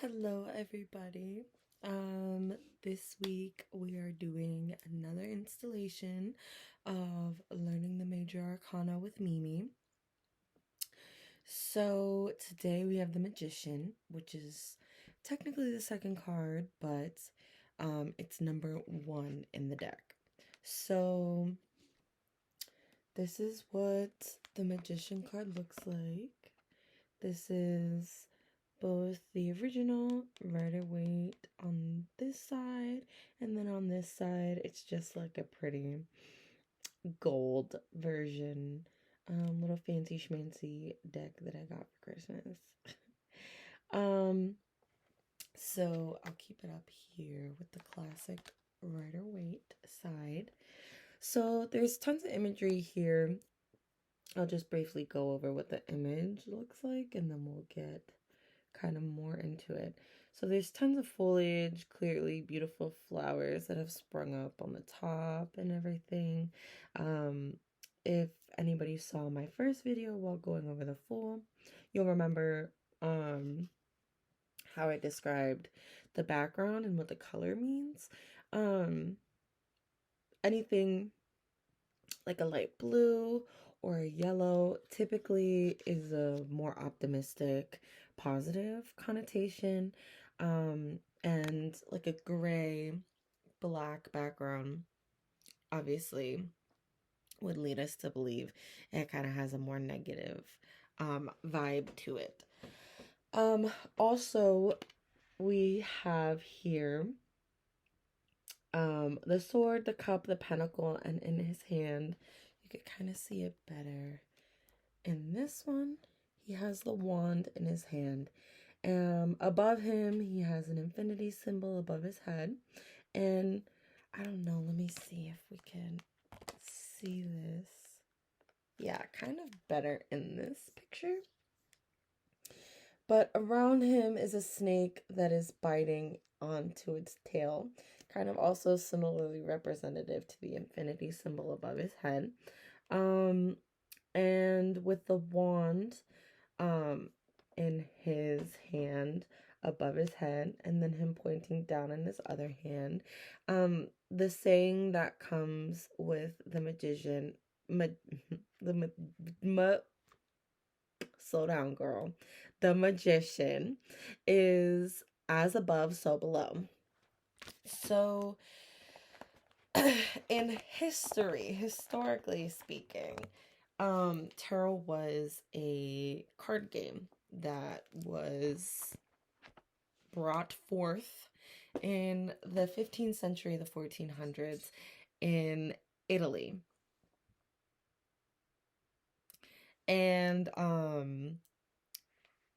Hello, everybody. This week we are doing another installation of Learning the Major Arcana with Mimi. So today we have the Magician, which is technically the second card, but it's number 1 in the deck. So this is what the Magician card looks like. This is both the original Rider-Waite on this side, and then on this side it's just like a pretty gold version, little fancy schmancy deck that I got for Christmas. um so I'll keep it up here with the classic Rider-Waite side. So there's tons of imagery here. I'll just briefly go over what the image looks like, and then we'll get kind of more into it. So there's tons of foliage, clearly beautiful flowers that have sprung up on the top and everything. If anybody saw my first video while going over the Fool, you'll remember how I described the background and what the color means. Anything like a light blue or a yellow typically is a more optimistic, positive connotation. And like a gray, black background obviously would lead us to believe it kind of has a more negative vibe to it. Also, we have here the sword, the cup, the pentacle, and in his hand, you could kind of see it better. In this one, he has the wand in his hand. Above him, he has an infinity symbol above his head. And I don't know, let me see if we can see this. Yeah, kind of better in this picture. But around him is a snake that is biting onto its tail, kind of also similarly representative to the infinity symbol above his head. And with the wand in his hand above his head, and then him pointing down in his other hand. The saying that comes with the magician, slow down, girl. The magician is as above, so below. So, in historically speaking, tarot was a card game that was brought forth in the 15th century, the 1400s, in Italy. And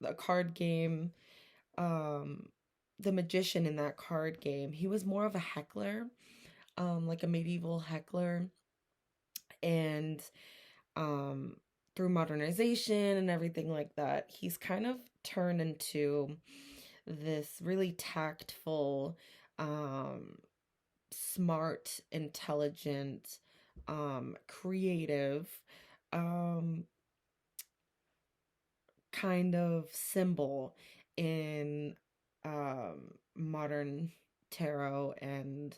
the card game, the magician in that card game, he was more of a heckler, like a medieval heckler. And through modernization and everything like that, he's kind of turned into this really tactful, smart, intelligent, creative, kind of symbol in modern tarot and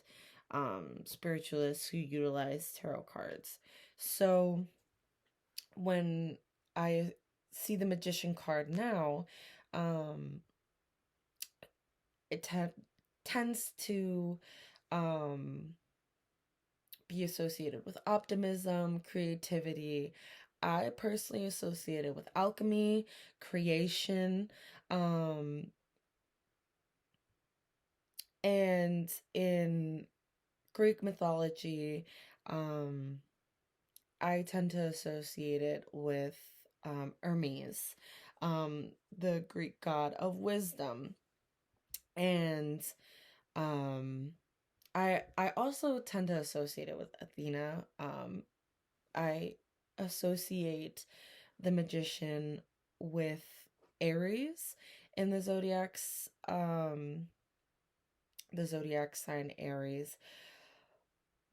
spiritualists who utilize tarot cards. So when I see the magician card now, it tends to be associated with optimism, creativity. I personally associate it with alchemy, creation, and in Greek mythology, I tend to associate it with Hermes, the Greek god of wisdom. And I also tend to associate it with Athena. I associate the magician with Aries in the zodiac sign Aries.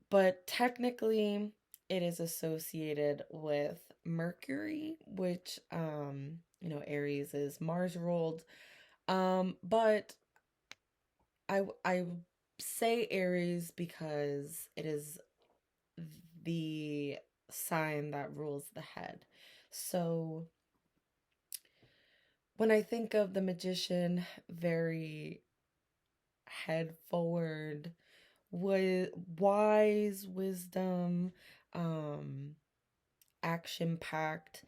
But technically it is associated with Mercury, which Aries is Mars ruled. But I say Aries because it is the sign that rules the head. So when I think of the magician, very head forward, with wise wisdom, um, action packed.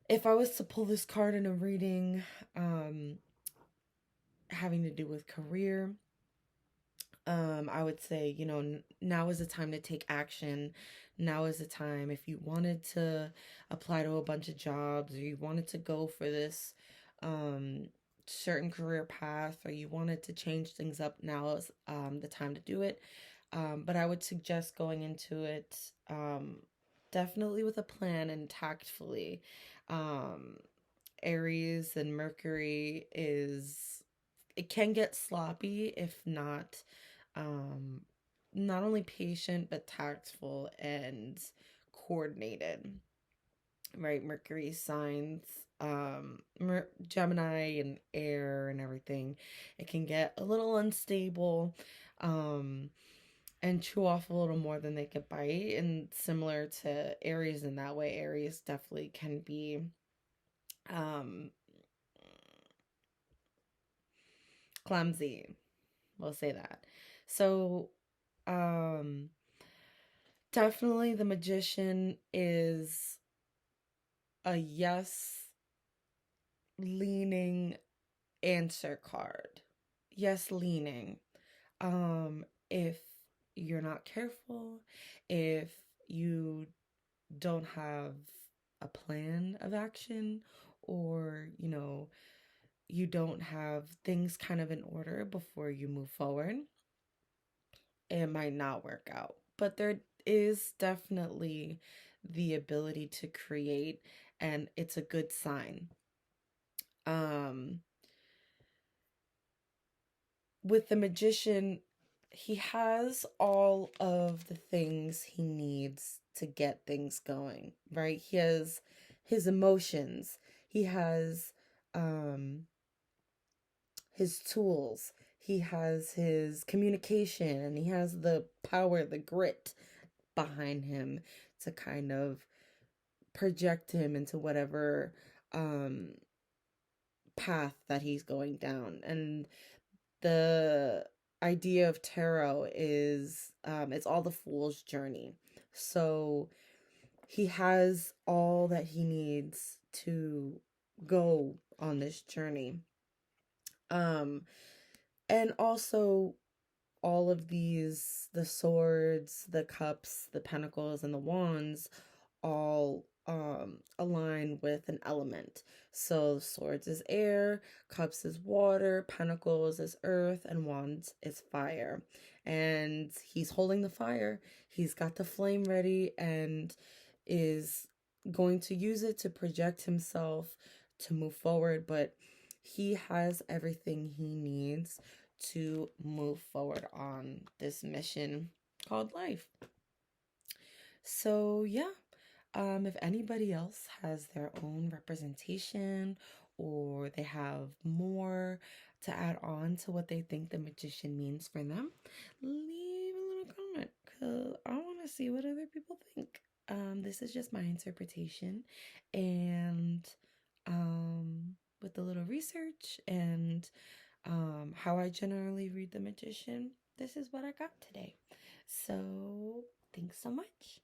If I was to pull this card in a reading, um, having to do with career, I would say, now is the time to take action. Now is the time. If you wanted to apply to a bunch of jobs, or you wanted to go for this um, certain career path, or you wanted to change things up, now is the time to do it. But I would suggest going into it definitely with a plan and tactfully. Um, Aries and Mercury is, it can get sloppy if um, not only patient but tactful and coordinated. Right, Mercury signs, Gemini and air and everything. It can get a little unstable, um, and chew off a little more than they could bite. And similar to Aries in that way, Aries definitely can be um, clumsy. We'll say that. So, um, definitely the magician is a yes leaning answer card. Yes leaning. If you're not careful, if you don't have a plan of action, or you don't have things kind of in order before you move forward, it might not work out. But there is definitely the ability to create, and it's a good sign. Um, with the magician, he has all of the things he needs to get things going, right? He has his emotions, he has um, his tools, he has his communication, and he has the power, the grit behind him to kind of project him into whatever um, path that he's going down. And the idea of tarot is it's all the fool's journey. So he has all that he needs to go on this journey. Um, and also all of these, the swords, the cups, the pentacles, and the wands, all align with an element. So swords is air, cups is water, pentacles is earth, and wands is fire. And he's holding the fire. He's got the flame ready and is going to use it to project himself to move forward, but he has everything he needs to move forward on this mission called life. So, yeah, if anybody else has their own representation, or they have more to add on to what they think the magician means for them, leave a little comment, because I want to see what other people think. This is just my interpretation, and with a little research and how I generally read the magician, this is what I got today. So, thanks so much.